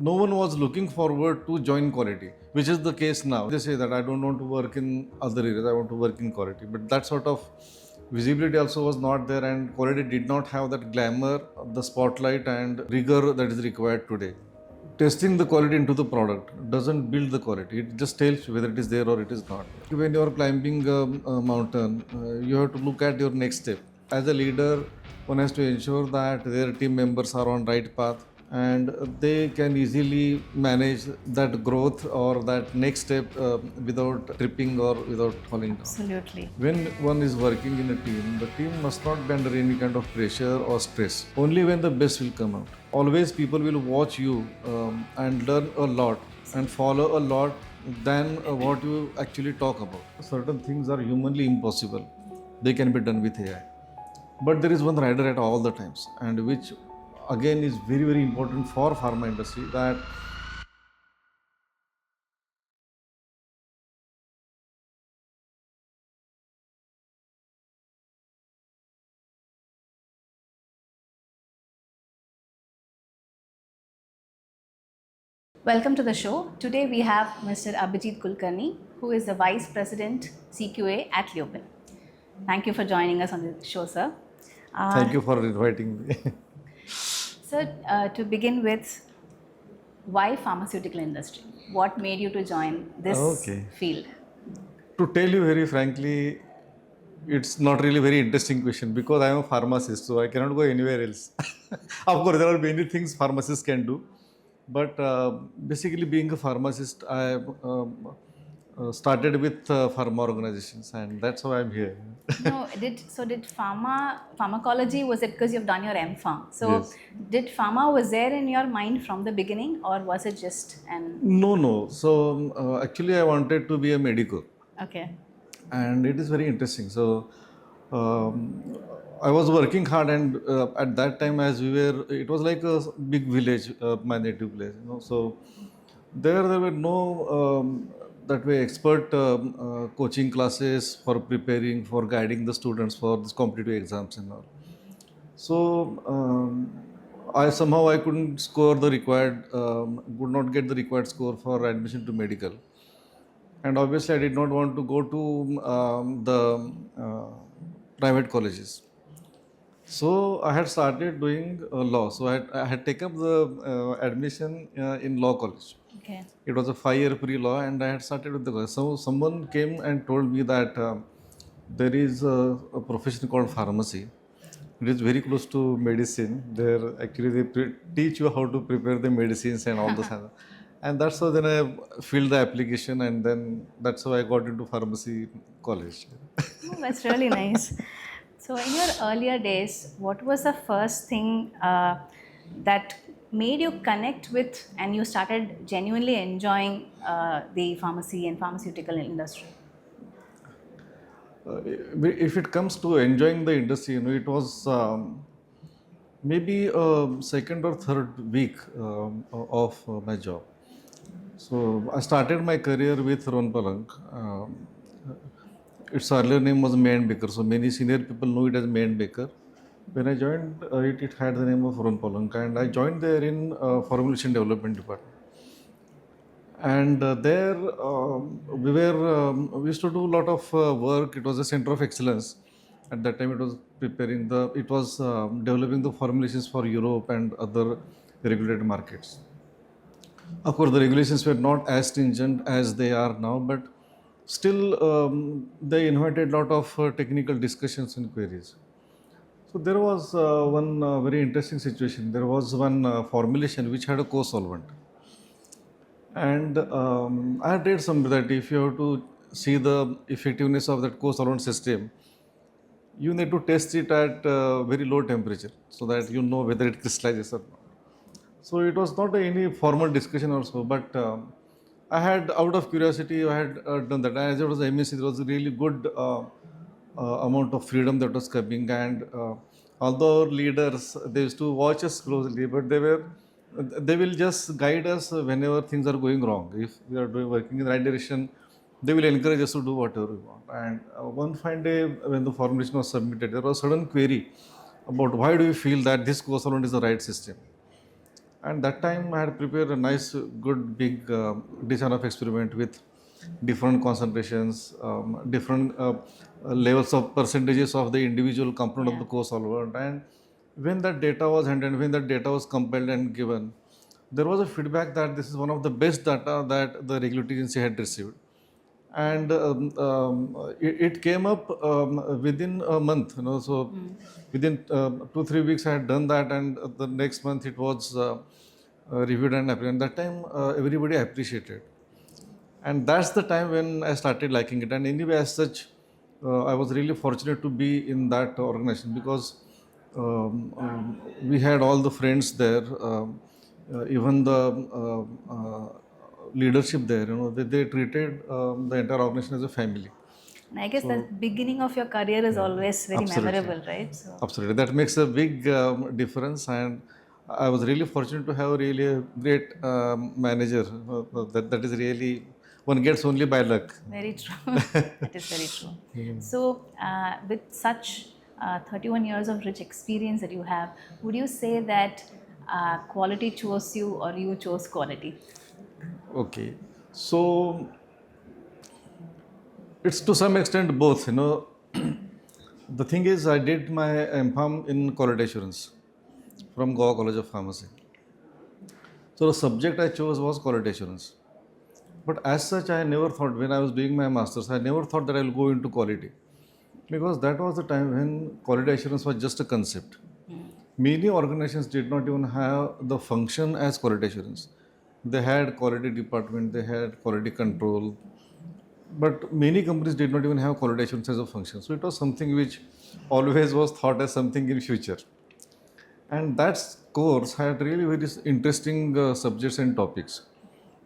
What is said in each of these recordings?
no one was looking forward to join quality, which is the case now. They say that I don't want to work in other areas, I want to work in quality. But that sort of visibility also was not there, and quality did not have that glamour, the spotlight and rigor that is required today. Testing the quality into the product doesn't build the quality, it just tells you whether it is there or it is not. When you are climbing a mountain, you have to look at your next step. As a leader, one has to ensure that their team members are on right path and they can easily manage that growth or that next step without tripping or without falling down. Absolutely. When one is working in a team, the team must not be under any kind of pressure or stress. Only when the best will come out. Always people will watch you and learn a lot and follow a lot than what you actually talk about. Certain things are humanly impossible. They can be done with AI. But there is one rider at all the times, and which again is very, very important for pharma industry, that Welcome to the show. Today we have Mr. Abhijit Kulkarni, who is the Vice President CQA at Lupin. Thank you for joining us on the show, sir. thank you for inviting me. Sir, to begin with, why pharmaceutical industry? What made you to join this field? To tell you very frankly, it's not really very interesting question because I am a pharmacist, so I cannot go anywhere else. Of course, there are many things pharmacists can do, but basically being a pharmacist, I started with pharma organizations, and that's how I'm here. No, did pharmacology, was it because you've done your M.Pharm? So Yes. did pharma was there in your mind from the beginning, or was it just an No. So actually, I wanted to be a medical. okay? And it is very interesting. So I was working hard, and at that time, as we were, it was like a big village, my native place. So there were no that way expert coaching classes for preparing, for guiding the students for these competitive exams and all. So I couldn't score the required, would not get the required score for admission to medical. And obviously I did not want to go to the uh, private colleges. So I had started doing law. So I had taken up the admission in law college. Okay. It was a 5-year pre-law, and I had started with the college. So someone came and told me that there is a profession called pharmacy. It is very close to medicine. There actually they teach you how to prepare the medicines and all this. And that's how then I filled the application, and then that's how I got into pharmacy college. Oh, that's really nice. So, in your earlier days, what was the first thing that made you connect with and you started genuinely enjoying the pharmacy and pharmaceutical industry? If it comes to enjoying the industry, it was maybe second or third week of my job. So I started my career with Ron Palank. Its earlier name was Main Baker, so many senior people know it as Main Baker. When I joined, it had the name of Ron Palank, and I joined there in formulation development department. And there we used to do a lot of work. It was a center of excellence. At that time, it was developing the formulations for Europe and other regulated markets. Of course, the regulations were not as stringent as they are now, but still they invited a lot of technical discussions and queries. So there was one very interesting situation. There was one formulation which had a co-solvent. And I had read somewhere that if you have to see the effectiveness of that co-solvent system, you need to test it at very low temperature so that you know whether it crystallizes or not. So it was not any formal discussion or so, but I had, out of curiosity, I had done that. As it was MSc, there was a really good amount of freedom that was coming, and although leaders, they used to watch us closely, but they will just guide us whenever things are going wrong. If we are working in the right direction, they will encourage us to do whatever we want. And one fine day, when the formulation was submitted, there was a sudden query about why do you feel that this co-solvent is the right system. And that time I had prepared a nice, good, big design of experiment with different concentrations, different levels of percentages of the individual component of Yeah. the co-solvent. And when that data was handed, when that data was compiled and given, there was a feedback that this is one of the best data that the regulatory agency had received. And it came up within a month, so within 2 3 weeks I had done that, and the next month it was reviewed and approved. And that time everybody appreciated, and that's the time when I started liking it. And anyway, as such, I was really fortunate to be in that organization because we had all the friends there, even the leadership there. They treated the entire organization as a family. And I guess the So beginning of your career is always very absolutely, memorable, right? So absolutely, that makes a big difference. And I was really fortunate to have really a great manager. That is really one gets only by luck. very true. That is very true. So, with such 31 years of rich experience that you have, would you say that quality chose you or you chose quality? Okay, so it's to some extent both. The thing is, I did my MPharm in quality assurance from Goa College of Pharmacy. So the subject I chose was quality assurance. But as such, I never thought when I was doing my masters, I never thought that I'll go into quality because that was the time when quality assurance was just a concept. Many organizations did not even have the function as quality assurance. They had quality department, they had quality control, but many companies did not even have quality assurance as a function. So it was something which always was thought as something in future. And that course had really very interesting subjects and topics,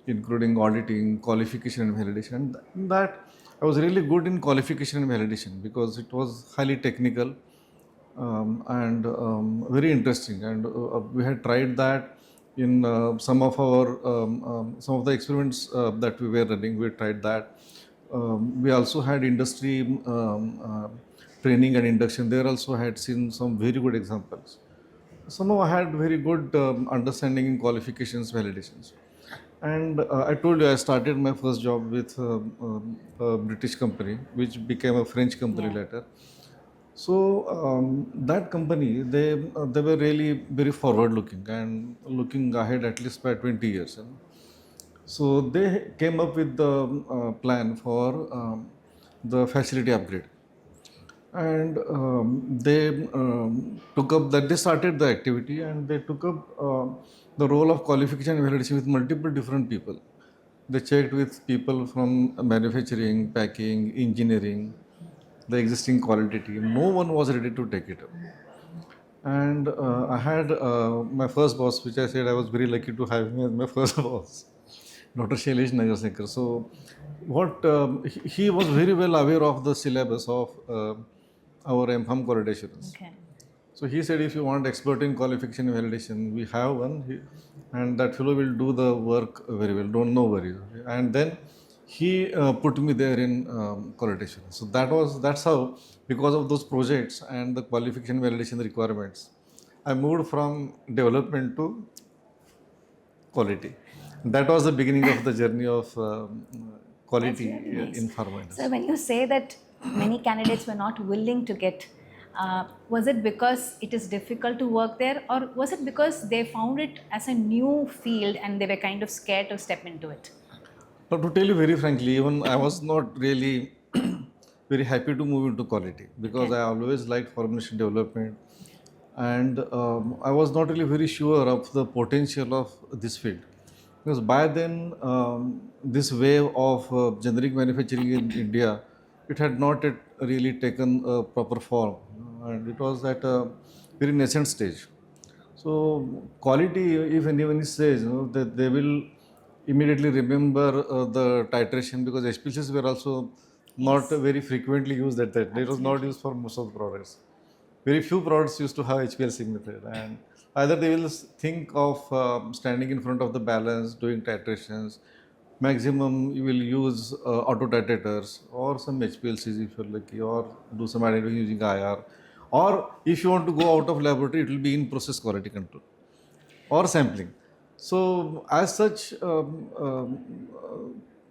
including auditing, qualification and validation. And that I was really good in qualification and validation because it was highly technical and very interesting. And we had tried that in some of the experiments that we were running. We tried that. We also had industry training and induction. There also had seen some very good examples. Somehow I had very good understanding in qualifications, validations. And I told you I started my first job with a British company, which became a French company Yeah. later. So that company, they were really very forward looking and looking ahead at least by 20 years. So they came up with the plan for the facility upgrade, and they started the activity, and they took up the role of qualification and validation with multiple different people. They checked with people from manufacturing, packing, engineering, the existing quality team. No one was ready to take it up. And I had my first boss, which I said I was very lucky to have him as my first boss, Dr. Shailesh Nagarsekar. So, he was very well aware of the syllabus of our MPharm quality assurance. Okay. So he said, if you want expert in qualification and validation, we have one, and that fellow will do the work very well. Don't no worries. And then he put me there in quality assurance. So that's how, because of those projects and the qualification validation requirements, I moved from development to quality. That was the beginning of the journey of That's quality really nice. in pharma So, industry. when you say that many candidates were not willing to get, was it because it is difficult to work there, or was it because they found it as a new field and they were kind of scared to step into it? But to tell you very frankly, even I was not really very happy to move into quality because Okay. I always liked formulation development, and I was not really very sure of the potential of this field because by then this wave of generic manufacturing in India, it had not yet really taken a proper form, and it was at a very nascent stage. So quality, if anyone says, that they will immediately remember the titration because HPLCs were also not Yes, very frequently used at that. It was not absolutely. used for most of the products. Very few products used to have HPLC method, and either they will think of standing in front of the balance, doing titrations. Maximum you will use auto titrators or some HPLCs if you're lucky, or do some identification using IR. Or if you want to go out of laboratory, it will be in process quality control or sampling. So as such, no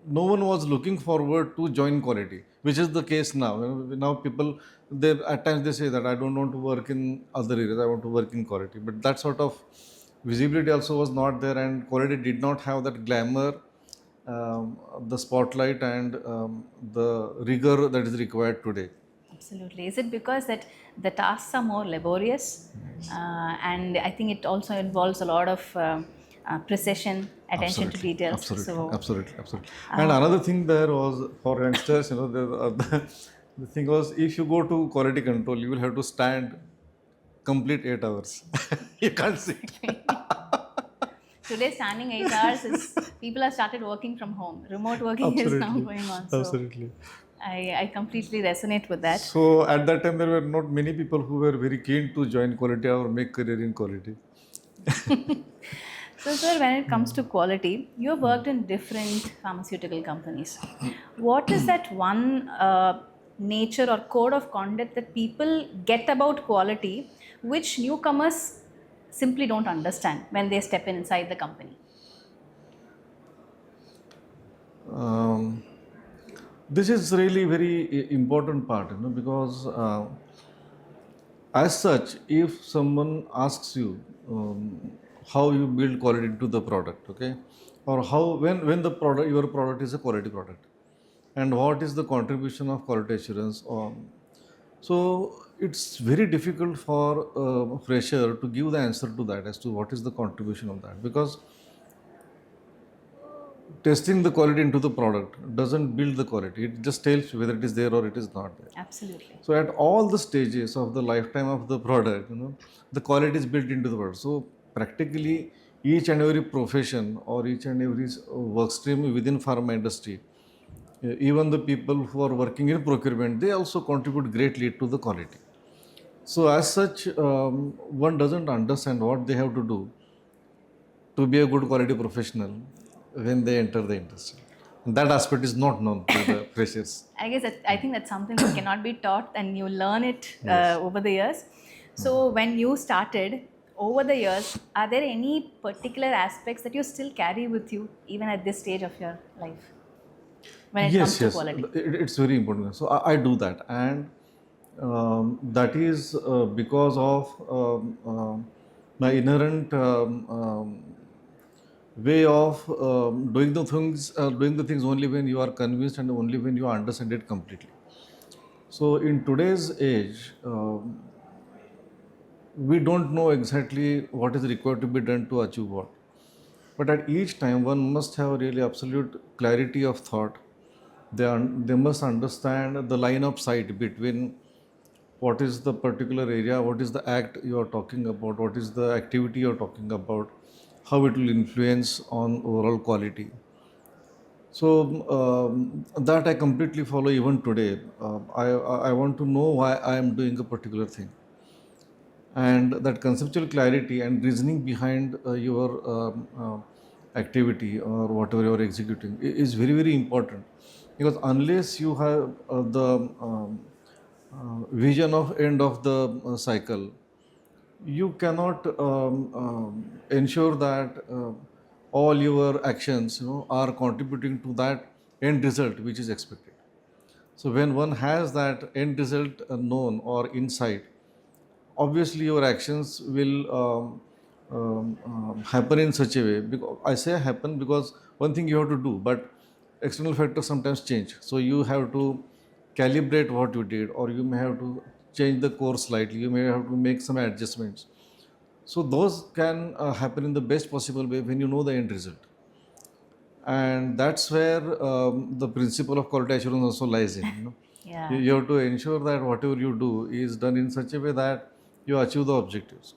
one was looking forward to join quality, which is the case now. Now people, they at times they say that I don't want to work in other areas, I want to work in quality. But that sort of visibility also was not there, and quality did not have that glamour, the spotlight, and the rigor that is required today. Absolutely. Is it because that the tasks are more laborious, and I think it also involves a lot of precision, attention to Absolutely, details. absolutely, So, absolutely, absolutely. And another thing there was for youngsters, the thing was, if you go to quality control, you will have to stand complete 8 hours. You can't sit. today, standing 8 hours is people have started working from home. Remote working is now Absolutely, going on. So, absolutely. I completely resonate with that. So at that time, there were not many people who were very keen to join quality or make career in quality. So, sir, when it comes to quality, you have worked in different pharmaceutical companies. What is that one nature or code of conduct that people get about quality which newcomers simply don't understand when they step inside the company? Um, this is really very important part, because as such, if someone asks you how you build quality into the product, okay, or how when the product, your product is a quality product, and what is the contribution of quality assurance, so it's very difficult for a fresher to give the answer to that as to what is the contribution of that, because testing the quality into the product doesn't build the quality, it just tells you whether it is there or it is not there. Absolutely. So at all the stages of the lifetime of the product, the quality is built into the product. So practically each and every profession or each and every work stream within pharma industry, even the people who are working in procurement, they also contribute greatly to the quality. So as such, one doesn't understand what they have to do to be a good quality professional when they enter the industry. And that aspect is not known to the freshers. I think that's something that cannot be taught and you learn it Yes. over the years. So, when you started over the years, are there any particular aspects that you still carry with you even at this stage of your life when it comes Yes, to yes, quality? it's very important. So I do that, and that is because of my inherent way of doing the things only when you are convinced and only when you understand it completely. So in today's age, we don't know exactly what is required to be done to achieve what. But at each time, one must have really absolute clarity of thought. They must understand the line of sight between what is the particular area, what is the act you are talking about, what is the activity you are talking about, how it will influence on overall quality. So that I completely follow even today. I want to know why I am doing a particular thing, and that conceptual clarity and reasoning behind your activity or whatever you are executing is very very important, because unless you have the vision of end of the cycle, you cannot ensure that all your actions are contributing to that end result which is expected. So when one has that end result known or insight, obviously your actions will happen in such a way. Because I say happen because one thing you have to do, but external factors sometimes change, so you have to calibrate what you did, or you may have to change the course slightly, you may have to make some adjustments. So those can happen in the best possible way when you know the end result, and that's where the principle of quality assurance also lies in. You, Yeah. you have to ensure that whatever you do is done in such a way that you achieve the objectives.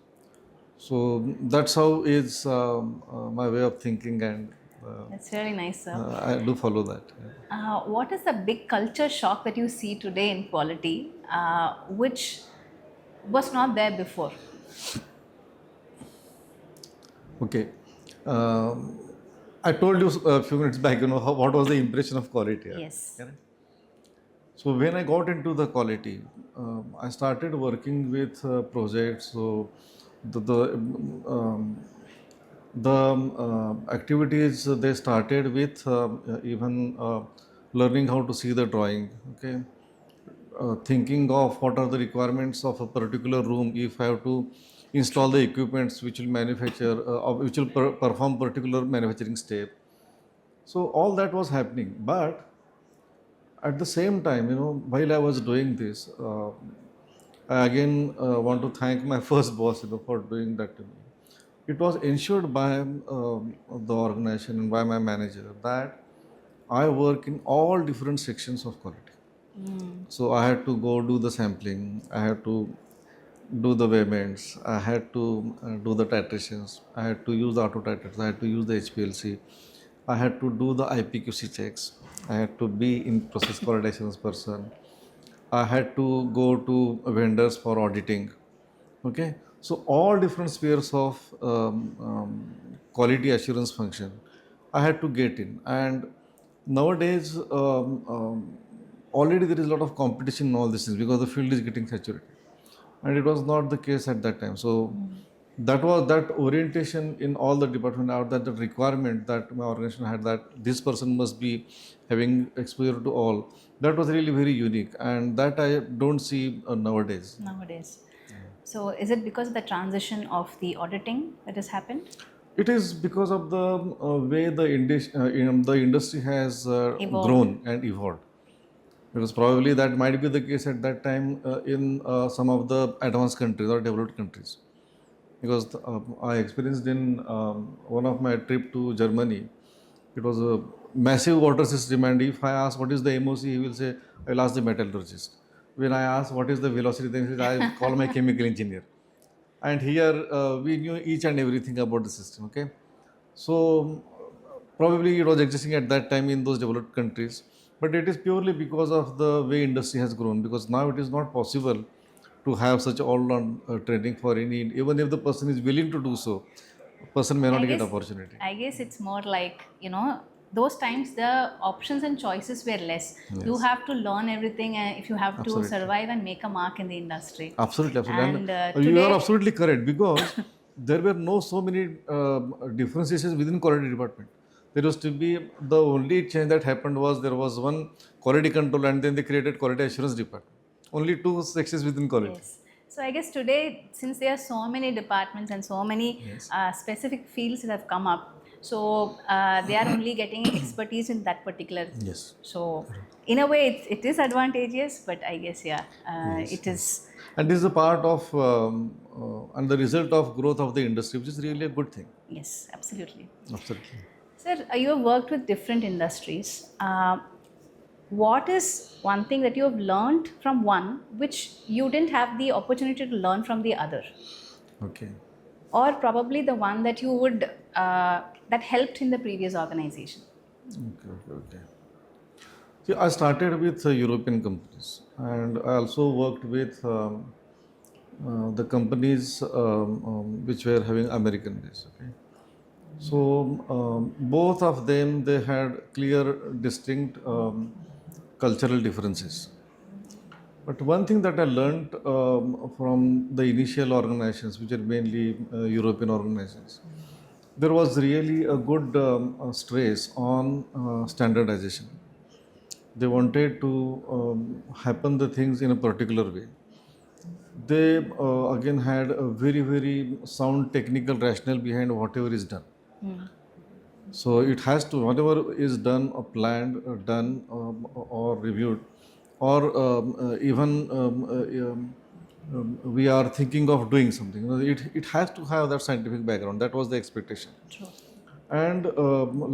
So that's how is my way of thinking, and That's really nice, sir. I do follow that. Yeah. What is the big culture shock that you see today in quality, which was not there before? Okay. Um, I told you a few minutes back, what was the impression of quality. Yeah. Yes. Correct? So when I got into the quality, I started working with projects. So the The activities they started with even learning how to see the drawing, okay, thinking of what are the requirements of a particular room if I have to install the equipments which will manufacture or which will perform particular manufacturing step. So all that was happening, but at the same time, while I was doing this, I again want to thank my first boss, for doing that to me. It was ensured by the organization and by my manager that I work in all different sections of quality. So I had to go do the sampling, I had to do the payments, I had to do the titrations, I had to use the auto titrators, I had to use the HPLC, I had to do the IPQC checks, I had to be in process validations person, I had to go to vendors for auditing. Okay, so all different spheres of quality assurance function, I had to get in. And nowadays, already there is a lot of competition in all these things because the field is getting saturated, and it was not the case at that time. So that was that orientation in all the department out that the requirement that my organization had that this person must be having exposure to all. That was really very unique, and that I don't see nowadays. Nowadays. So is it because of the transition of the auditing that has happened? It is because of the way the industry has Evolved. grown and evolved. Because probably that might be the case at that time in some of the advanced countries or developed countries. Because I experienced in one of my trip to Germany, it was a massive water system, and if I ask what is the MOC, he will say, I'll ask the metallurgist. When I ask what is the velocity, then he says, I call my chemical engineer. And here we knew each and everything about the system, okay. So probably it was existing at that time in those developed countries, but it is purely because of the way industry has grown, because now it is not possible to have such all-round training for any, even if the person is willing to do so, a person may I not get guess opportunity. I guess it's more like, those times the options and choices were less. You Yes, have to learn everything and if you have to absolutely. survive and make a mark in the industry. Absolutely, absolutely. And And you are today, absolutely correct, because there were no so many differentiations within quality department. There used to be, the only change that happened was there was one quality control and then they created quality assurance department. Only two sections within quality. yes. So I guess today, since there are so many departments and so many Yes. specific fields that have come up, so they are only getting expertise in that particular. Yes. So in a way, it is advantageous, but I guess Yes. it Yes. is. And this is a part of and the result of growth of the industry, which is really a good thing. Yes, absolutely. Absolutely. Sir, you have worked with different industries. What is one thing that you have learned from one which you didn't have the opportunity to learn from the other? Okay. Or probably the one that you would, that helped in the previous organization? Okay. Okay. Okay. See, I started with European companies, and I also worked with the companies which were having American base. Okay, so both of them they had clear, distinct cultural differences. But one thing that I learned from the initial organizations, which are mainly European organizations, there was really a good stress on standardization. They wanted to happen the things in a particular way. They again had a very very sound technical rationale behind whatever is done. So it has to, whatever is done or planned or done or reviewed, or even we are thinking of doing something, it has to have that scientific background. That was the expectation. True. And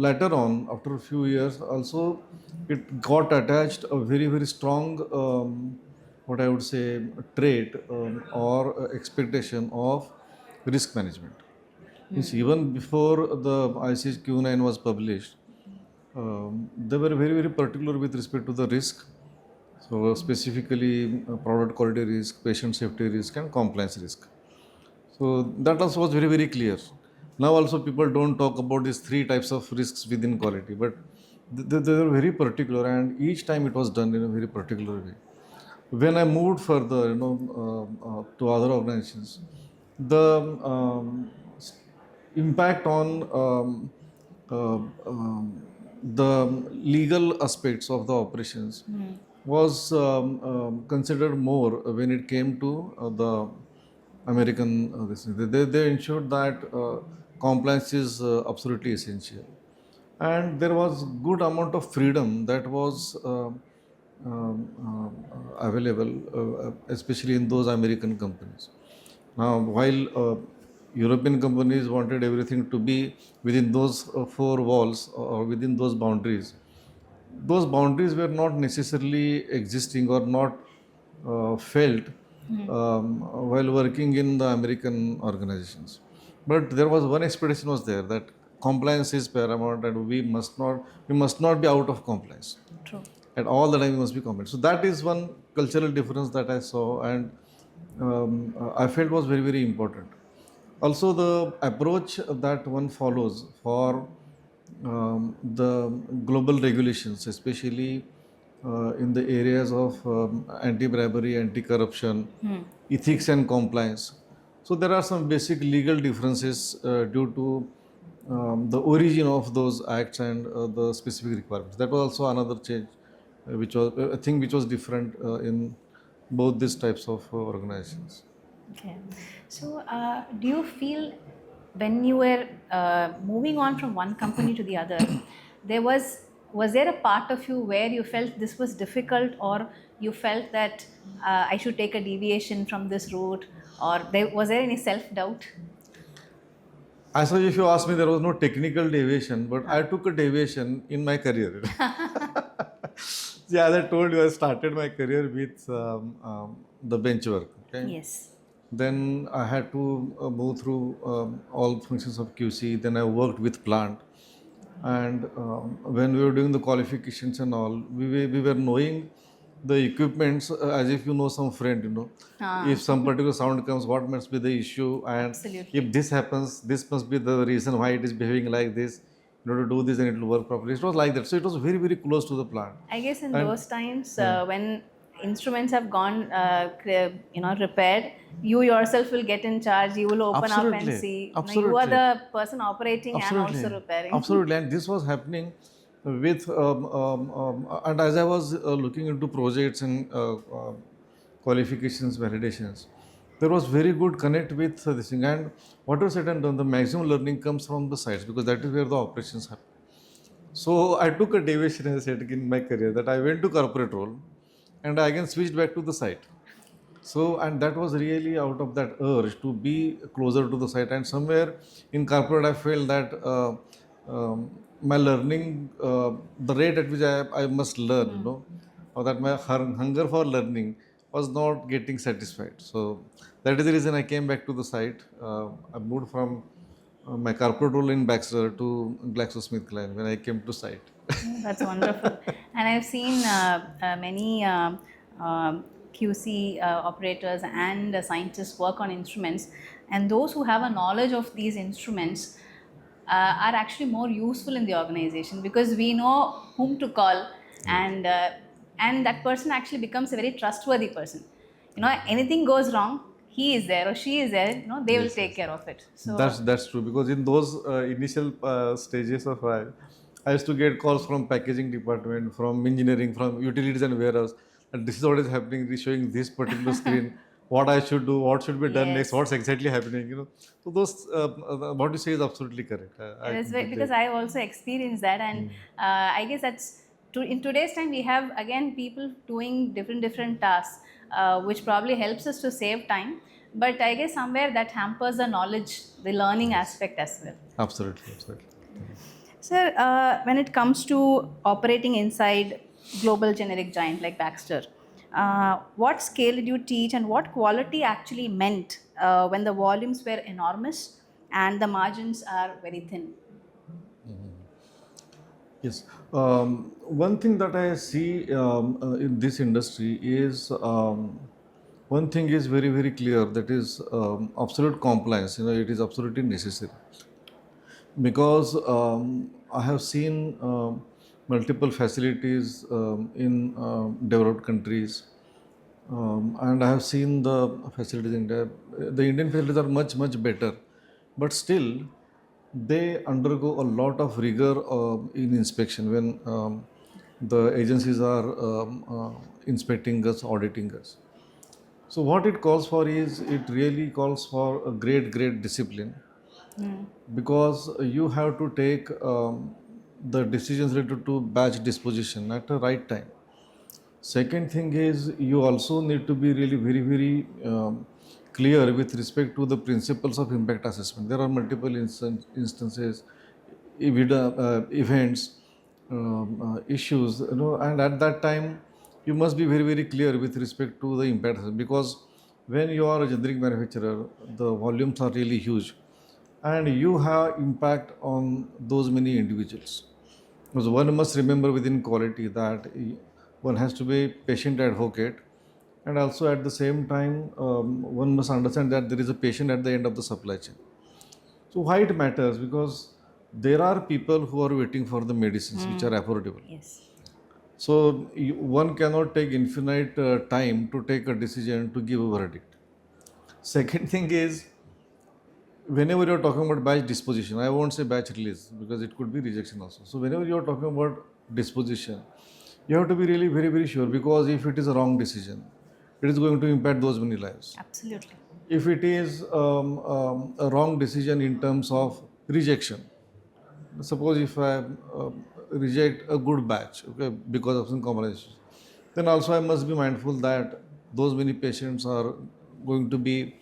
later on, after a few years, also it got attached a very very strong, what I would say, trait or expectation of risk management. Means even before the ICH Q9 was published, they were very very particular with respect to the risk. So specifically, product quality risk, patient safety risk, and compliance risk. So that also was very, very clear. Now also people don't talk about these three types of risks within quality, but they were very particular, and each time it was done in a very particular way. When I moved further, to other organizations, the impact on uh, um, the legal aspects of the operations was considered more when it came to the American. This thing. They ensured that compliance is absolutely essential, and there was good amount of freedom that was available, especially in those American companies. Now, while European companies wanted everything to be within those four walls or within those boundaries were not necessarily existing or not felt while working in the American organizations. But there was one expectation was there that compliance is paramount and we must not be out of compliance. True. At all the time we must be compliant. So that is one cultural difference that I saw and I felt was very, very important. Also, the approach that one follows for the global regulations, especially in the areas of anti-bribery, anti-corruption, ethics and compliance. So there are some basic legal differences due to the origin of those acts and the specific requirements. That was also another change, which was a thing which was different in both these types of organizations. Okay. So, do you feel when you were moving on from one company to the other, there was there a part of you where you felt this was difficult, or you felt that I should take a deviation from this route, or was there any self doubt? As such, if you ask me, there was no technical deviation, but I took a deviation in my career. See, as I told you, I started my career with the bench work. Okay. Yes. Then I had to move through all functions of QC. Then I worked with plant. And when we were doing the qualifications and all, we were knowing the equipments as if you know some friend, if some particular sound comes, what must be the issue, and Absolutely. if this happens, this must be the reason why it is behaving like this. In order to do this, and it will work properly. It was like that. So it was very, very close to the plant. I guess in And those times when instruments have gone, repaired, you yourself will get in charge. You will open up and absolutely, see. You are absolutely. the person operating and Absolutely, also repairing. absolutely, and this was happening with and as I was looking into projects and qualifications, validations, there was very good connect with this thing. And whatever said and done, the maximum learning comes from the sites because that is where the operations happen. So I took a deviation, as I said, in my career that I went to corporate role, and I again switched back to the site. So, and that was really out of that urge to be closer to the site. And somewhere in corporate, I felt that my learning, the rate at which I must learn, or that my hunger for learning was not getting satisfied. So, that is the reason I came back to the site. I moved from my corporate role in Baxter to GlaxoSmithKline when I came to site. That's wonderful. And I've seen many QC operators and scientists work on instruments, and those who have a knowledge of these instruments are actually more useful in the organization because we know whom to call, and that person actually becomes a very trustworthy person. Anything goes wrong, he is there or she is there. They will take care of it. So That's true because in those initial stages of I used to get calls from packaging department, from engineering, from utilities and warehouse, and this is what is happening. This showing this particular screen, what I should do, what should be done next, yes. what's exactly happening. So those what you say is absolutely correct. I It is completely because I've also experienced that, and I guess in today's time we have again people doing different tasks, which probably helps us to save time. But I guess somewhere that hampers the knowledge, the learning aspect as well. absolutely, absolutely. Sir, when it comes to operating inside global generic giant like Baxter, what scale did you teach, and what quality actually meant when the volumes were enormous and the margins are very thin? Yes. One thing that I see in this industry is one thing is very, very clear, that is absolute compliance. It is absolutely necessary because I have seen multiple facilities in developed countries, and I have seen the facilities in India. The Indian facilities are much, much better, but still they undergo a lot of rigor in inspection when the agencies are inspecting us, auditing us. So what it calls for is it really calls for a great discipline, because you have to take the decisions related to batch disposition at the right time. Second thing is you also need to be really very clear with respect to the principles of impact assessment. There are multiple instances, events, issues, and at that time you must be very clear with respect to the impact assessment, because when you are a generic manufacturer, the volumes are really huge, and you have impact on those many individuals. Because one must remember within quality that one has to be patient advocate, and also at the same time one must understand that there is a patient at the end of the supply chain. So why it matters? Because there are people who are waiting for the medicines which are affordable. Yes. So one cannot take infinite time to take a decision to give a verdict. Second thing is, whenever you're talking about batch disposition, I won't say batch release because it could be rejection also. So whenever you're talking about disposition, you have to be really very sure, because if it is a wrong decision, it is going to impact those many lives. Absolutely. If it is a wrong decision in terms of rejection, suppose if I reject a good batch, okay, because of some compromises, then also I must be mindful that those many patients are going to be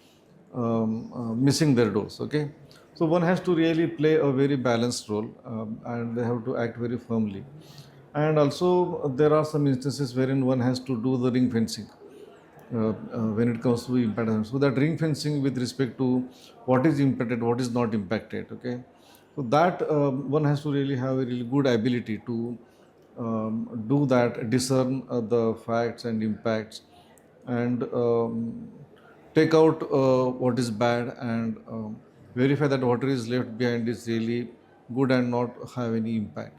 missing their dose, okay. So one has to really play a very balanced role, and they have to act very firmly. And also there are some instances wherein one has to do the ring fencing when it comes to impact assessment. So that ring fencing with respect to what is impacted, what is not impacted. Okay, so that one has to really have a really good ability to do that, discern the facts and impacts, and take out what is bad, and verify that what is left behind is really good and not have any impact.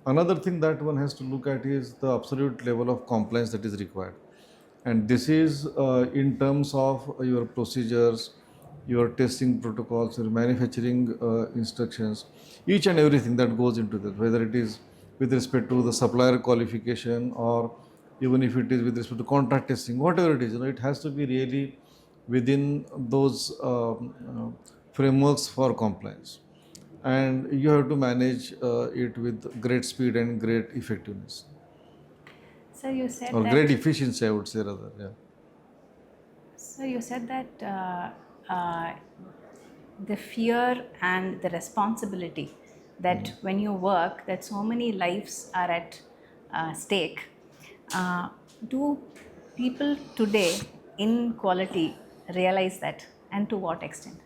Another thing that one has to look at is the absolute level of compliance that is required, and this is in terms of your procedures, your testing protocols, your manufacturing instructions, each and everything that goes into this, whether it is with respect to the supplier qualification, or even if it is with respect to contract testing, whatever it is, it has to be really within those frameworks for compliance, and you have to manage it with great speed and great effectiveness, So you said or great that. efficiency, I would say, rather. Yeah. So you said that the fear and the responsibility that when you work, that so many lives are at stake. Do people today in quality realize that, and to what extent?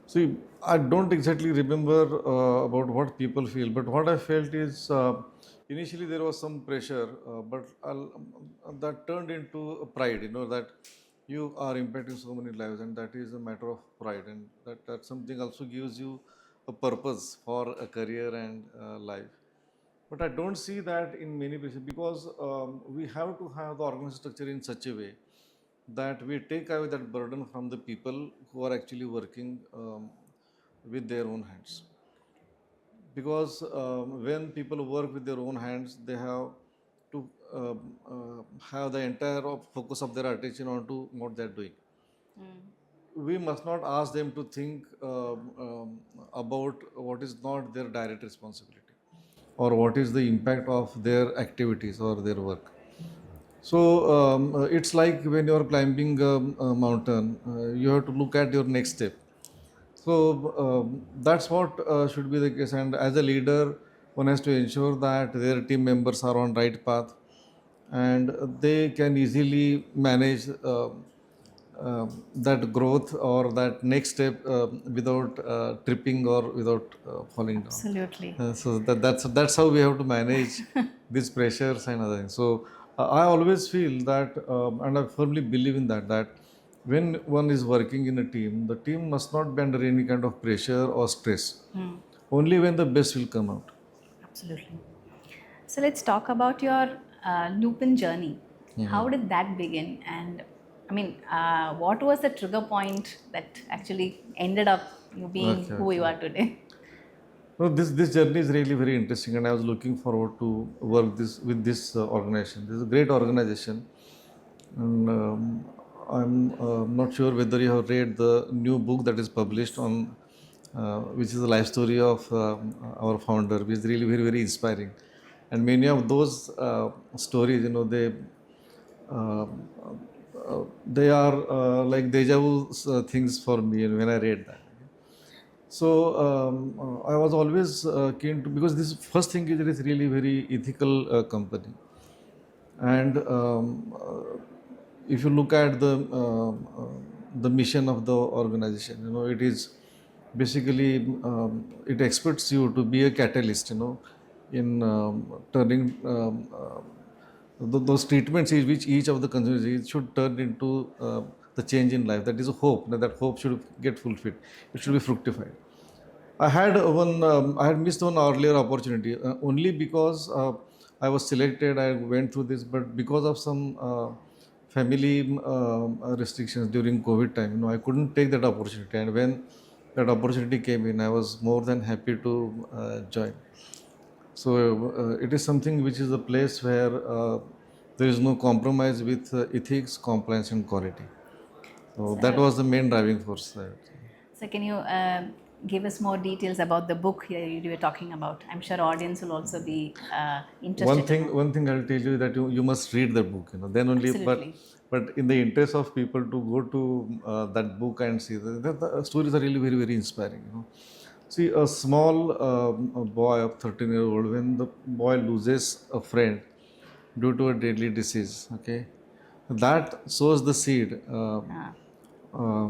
See, I don't exactly remember about what people feel, but what I felt is initially there was some pressure, but that turned into a pride, that you are impacting so many lives, and that is a matter of pride, and that something also gives you a purpose for a career and life. But I don't see that in many places, because we have to have the organization structure in such a way that we take away that burden from the people who are actually working with their own hands. Because when people work with their own hands, they have to have the entire focus of their attention onto what they're doing. We must not ask them to think about what is not their direct responsibility, or what is the impact of their activities or their work. So it's like when you're climbing a mountain, you have to look at your next step. So that's what should be the case. And as a leader, one has to ensure that their team members are on right path, and they can easily manage that growth or that next step without tripping or without falling down. Absolutely. So that's how we have to manage these pressures and other things. So I always feel that, and I firmly believe in that when one is working in a team, the team must not be under any kind of pressure or stress. Only when the best will come out. Absolutely. So let's talk about your Lupin journey. How did that begin? And I mean, what was the trigger point that actually ended up you being Okay, who you okay. are today? No, this journey is really very interesting, and I was looking forward to work this with this organization. This is a great organization, and I'm not sure whether you have read the new book that is published on, which is the life story of our founder, which is really very inspiring, and many of those stories, uh, they are like deja vu things for me when I read that. So I was always keen to, because this first thing is it is really very ethical company, and if you look at the mission of the organization, it is basically it expects you to be a catalyst, in turning those treatments which each of the consumers should turn into the change in life. That is a hope. That hope should get fulfilled. It should True. be fructified. I had missed one earlier opportunity only because I was selected. I went through this, but because of some family restrictions during COVID time, I couldn't take that opportunity. And when that opportunity came in, I was more than happy to join. So it is something which is a place where there is no compromise with ethics, compliance, and quality. So that So, was the main driving force. so can you give us more details about the book you were talking about? I'm sure audience will also be interested to know. One thing I'll tell you that you must read the book. Then only. Absolutely. But in the interest of people to go to that book and see the stories are really very inspiring. See, a small a boy of 13-year-old, when the boy loses a friend due to a deadly disease, okay, that sows the seed Ah,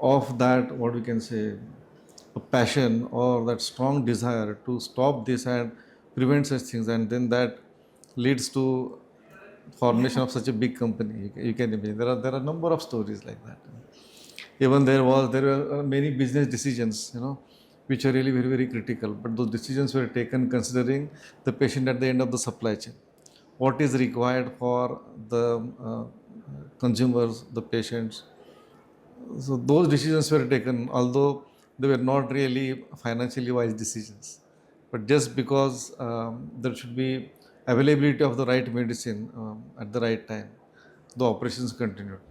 of that, what we can say, a passion or that strong desire to stop this and prevent such things, and then that leads to formation of such a big company. You can imagine there are a number of stories like that. Even there were many business decisions, which are really very critical, but those decisions were taken considering the patient at the end of the supply chain, what is required for the consumers, the patients. So those decisions were taken, although they were not really financially wise decisions. But just because there should be availability of the right medicine at the right time, the operations continued.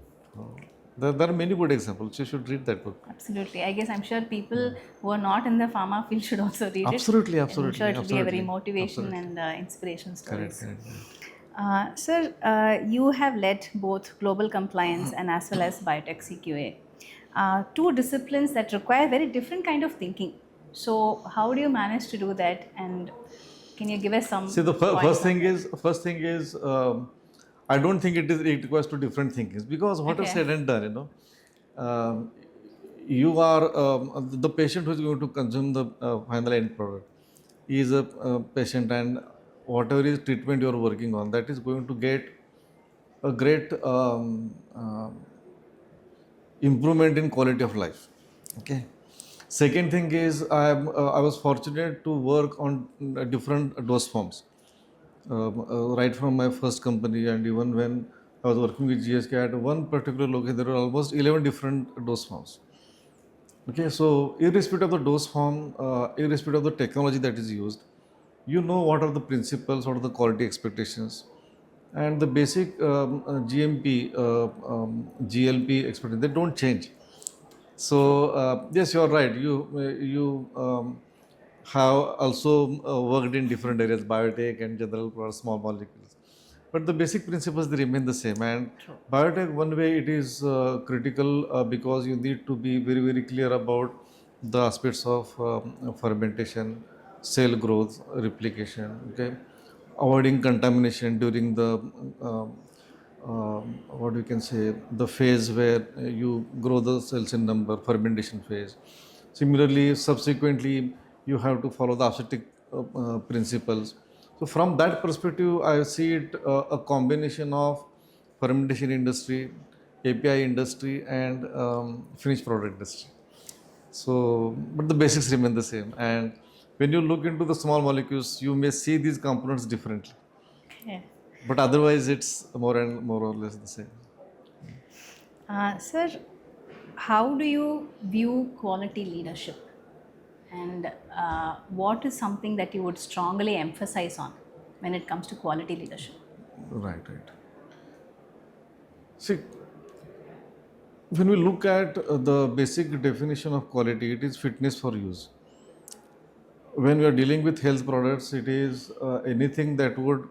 There are many good examples. You should read that book. absolutely. I guess I'm sure people who are not in the pharma field should also read it. Absolutely, I'm sure absolutely, it will be a very absolutely, motivation absolutely. and inspiration Correct, stories. correct. Sir, you have led both global compliance and as well as biotech CQA, two disciplines that require very different kind of thinking. So, how do you manage to do that? And can you give us See, some the points on that? first thing is, I don't think it requires two different thinkings, because what is Okay. said and done, um, you are the patient who is going to consume the final end product is a patient, and whatever is treatment you are working on, that is going to get a great improvement in quality of life. Okay. Second thing is, I was fortunate to work on different dose forms right from my first company, and even when I was working with GSK at one particular location, there were almost 11 different dose forms. Okay, so irrespective of the dose form, irrespective of the technology that is used, what are the principles, what are the quality expectations, and the basic GMP, GLP expectations, they don't change. True. So yes, you are right. You have also worked in different areas, biotech and general or small molecules, but the basic principles they remain the same. And True. biotech, one way it is critical because you need to be very clear about the aspects of fermentation, cell growth, replication. Okay, avoiding contamination during the what we can say, the phase where you grow the cells in number, fermentation phase. Similarly, subsequently, you have to follow the aseptic principles. So from that perspective, I see it a combination of fermentation industry, API industry, and finished product industry. So, but the basics remain the same. And when you look into the small molecules, you may see these components differently. Yeah. But otherwise, it's more or less the same. Sir, how do you view quality leadership? And what is something that you would strongly emphasize on when it comes to quality leadership? Right, right. See, when we look at the basic definition of quality, it is fitness for use. When we are dealing with health products, it is anything that would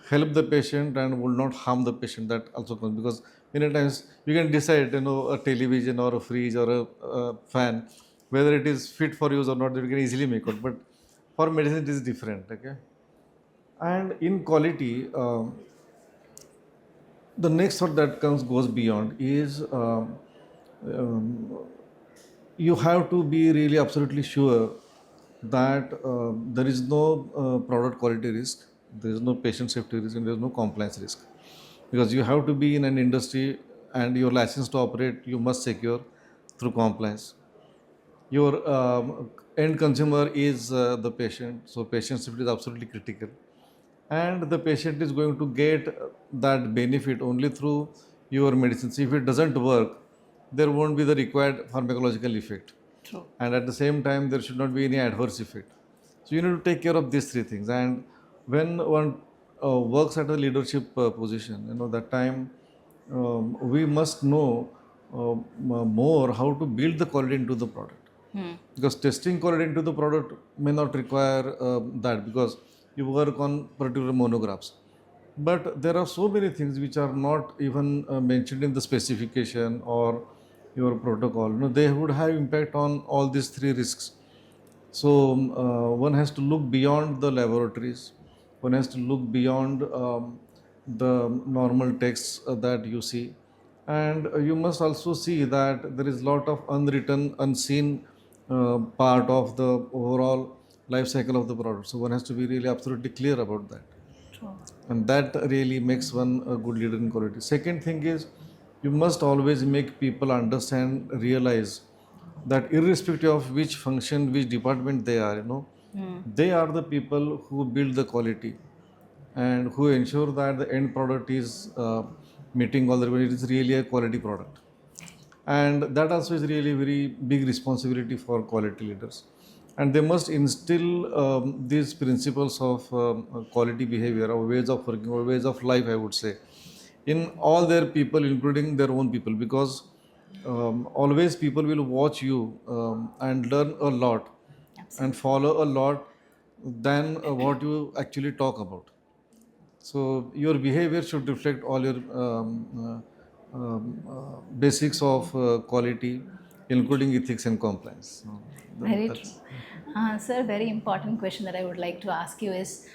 help the patient and will not harm the patient. That also comes because many times you can decide, a television or a fridge or a fan, whether it is fit for use or not. You can easily make out. But for medicine, it is different. Okay, and in quality, the next thought that comes goes beyond is um, you have to be really absolutely sure that there is no product quality risk, there is no patient safety risk, and there is no compliance risk. Because you have to be in an industry and your license to operate, you must secure through compliance. Your end consumer is the patient, so patient safety is absolutely critical. And the patient is going to get that benefit only through your medicines. If it doesn't work, there won't be the required pharmacological effect, True. and at the same time there should not be any adverse effect. So you need to take care of these three things. And when one works at a leadership position, that time we must know more how to build the quality into the product, because testing quality into the product may not require that, because you work on particular monographs. But there are so many things which are not even mentioned in the specification or your protocol. They would have impact on all these three risks. So one has to look beyond the laboratories. One has to look beyond the normal texts that you see, and you must also see that there is a lot of unwritten, unseen part of the overall life cycle of the product. So one has to be really absolutely clear about that, True. and that really makes one a good leader in quality. Second thing is, you must always make people understand, realize that irrespective of which function, which department they are, they are the people who build the quality and who ensure that the end product is meeting all the requirements. It is really a quality product, and that also is really very big responsibility for quality leaders. And they must instill these principles of quality behavior or ways of working or ways of life, I would say, in all their people, including their own people, because always people will watch you and learn a lot and Absolutely. follow a lot than what you actually talk about. So your behavior should reflect all your basics of quality, including ethics and compliance. So Very true. that's Sir, very important question that I would like to ask you is,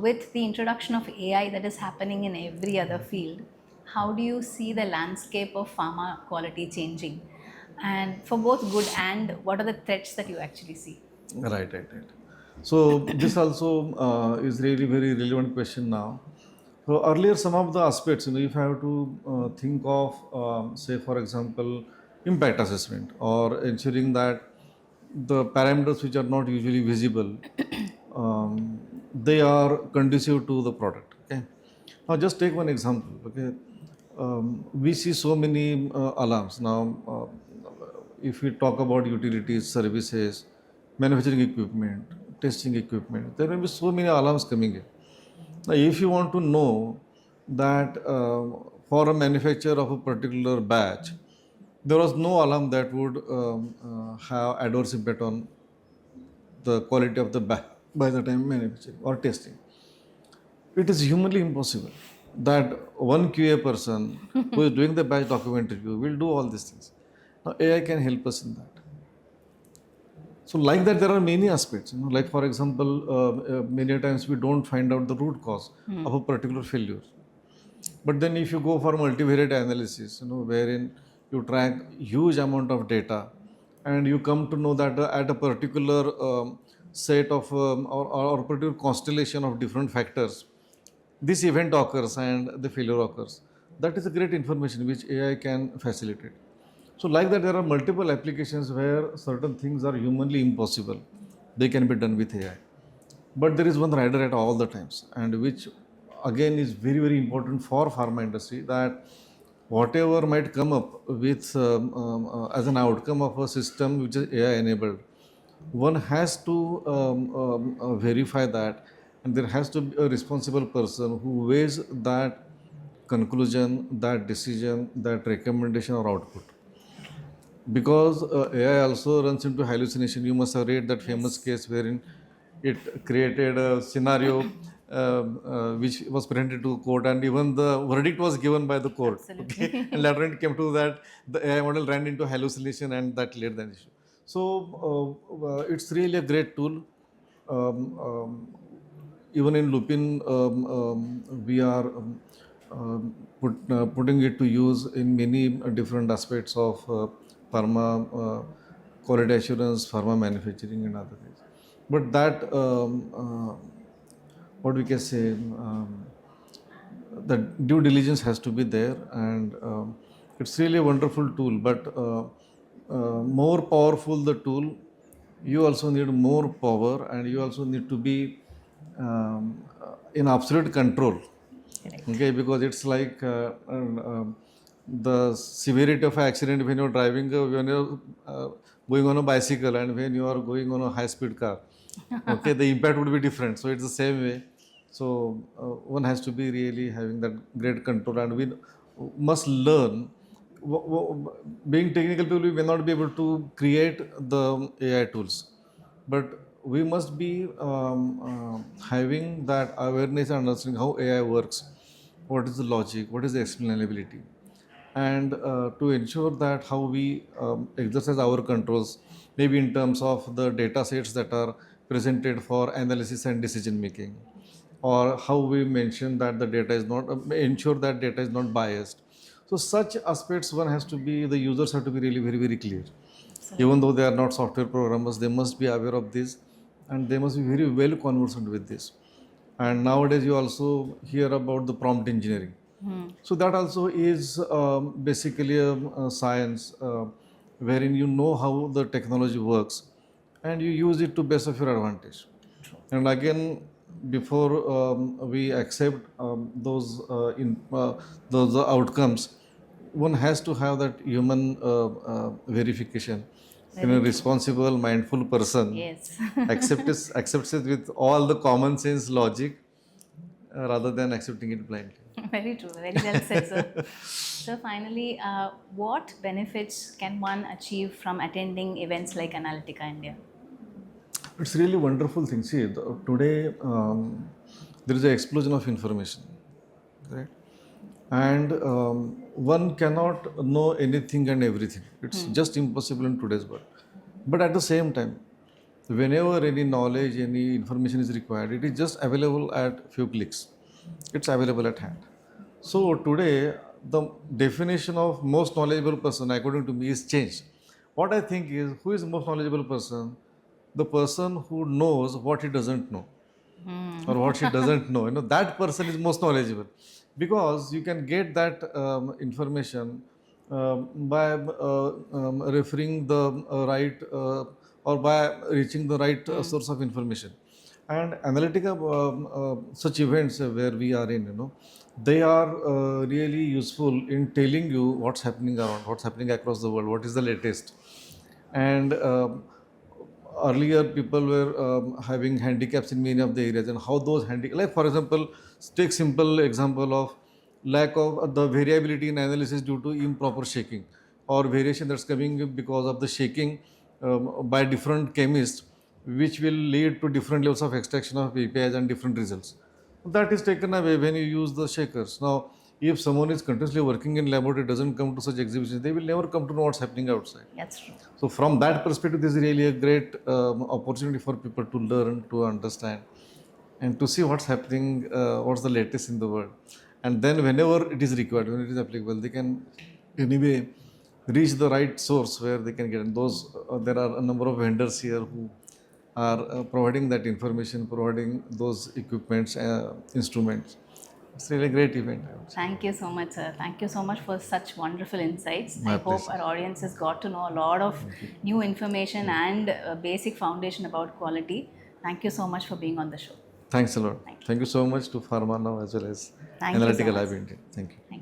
with the introduction of AI that is happening in every other field, how do you see the landscape of pharma quality changing? And for both good and what are the threats that you actually see? right, right, right. So this also is really very relevant question now. So earlier, some of the aspects, if I have to think of, say, for example, impact assessment or ensuring that the parameters which are not usually visible, they are conducive to the product. Okay. Now, just take one example. Okay, we see so many alarms now. If we talk about utilities, services, manufacturing equipment, testing equipment, there may be so many alarms coming in. Now, if you want to know that for a manufacturer of a particular batch, there was no alarm that would have adverse impact on the quality of the batch by the time manufacturing or testing. It is humanly impossible that one QA person who is doing the batch document review will do all these things. Now, AI can help us in that. So, like that, there are many aspects. Like for example, many times we don't find out the root cause of a particular failure. But then, if you go for multivariate analysis, wherein you track huge amount of data, and you come to know that at a particular set of or particular constellation of different factors, this event occurs and the failure occurs. That is a great information which AI can facilitate. So, like that, there are multiple applications where certain things are humanly impossible. They can be done with AI. But there is one rider at all the times, and which again is very, very important for pharma industry, that whatever might come up with as an outcome of a system which is AI enabled, one has to verify that, and there has to be a responsible person who weighs that conclusion, that decision, that recommendation or output. Because AI also runs into hallucination. You must have read that famous Yes. case wherein it created a scenario which was presented to court, and even the verdict was given by the court. Okay, and Absolutely. later it came to that the AI model ran into hallucination, and that led the issue. So it's really a great tool. Um, um, Even in Lupin, we are putting it to use in many different aspects of pharma, quality assurance, pharma manufacturing, and other things. But that, what we can say, the due diligence has to be there, and it's really a wonderful tool. But more powerful the tool, you also need more power, and you also need to be in absolute control. Correct. Okay, because it's like the severity of accident when you're driving, when you're going on a bicycle, and when you are going on a high speed car. Okay, the impact would be different. So it's the same way. So one has to be really having that great control, and we must learn. Being technical people, we may not be able to create the AI tools, but we must be having that awareness and understanding how AI works, what is the logic, what is the explainability, and to ensure that how we exercise our controls, maybe in terms of the data sets that are presented for analysis and decision making, or how we mention that the data is not ensure that data is not biased. So such aspects, one has to be, the users have to be really very very clear. Even Absolutely. though they are not software programmers, they must be aware of this, and they must be very well conversant with this. And nowadays you also hear about the prompt engineering. So that also is basically a science wherein you know how the technology works, and you use it to best of your advantage. And again, before we accept those outcomes, one has to have that human verification. In a Very true. responsible, mindful person Yes. accepts it with all the common sense logic rather than accepting it blindly. Very true. Very well said, sir. So finally, what benefits can one achieve from attending events like Analytica India? It's really wonderful thing. See, today there is an explosion of information, right? And one cannot know anything and everything. It's just impossible in today's world. But at the same time, whenever any knowledge, any information is required, it is just available at few clicks. It's available at hand. So today, the definition of most knowledgeable person, according to me, is changed. What I think is, who is most knowledgeable person? The person who knows what he doesn't know, or what she doesn't know. That person is most knowledgeable, because you can get that information by referring the right or by reaching the right source of information. And analytica, such events where we are in, they are really useful in telling you what's happening around, what's happening across the world, what is the latest. And earlier people were having handicaps in many of the areas, and how those like for example, take simple example of lack of the variability in analysis due to improper shaking, or variation that's coming because of the shaking by different chemists, which will lead to different levels of extraction of APIs and different results. That is taken away when you use the shakers. Now, if someone is continuously working in laboratory, doesn't come to such exhibitions, they will never come to know what's happening outside. That's true. So from that perspective, this is really a great opportunity for people to learn, to understand, and to see what's happening, what's the latest in the world. And then whenever it is required, when it is applicable, they can anyway reach the right source where they can get. And those there are a number of vendors here who are providing that information, providing those equipments, instruments. It's really a great event, I would say. Thank you so much, sir. Thank you so much for such wonderful insights. I My hope pleasure. our audience has got to know a lot of new information and basic foundation about quality. Thank you so much for being on the show. Thanks a lot. Thank you. Thank you so much to Pharma now as well as Thank you so Analytical much. Lab India. Thank you. Thank you.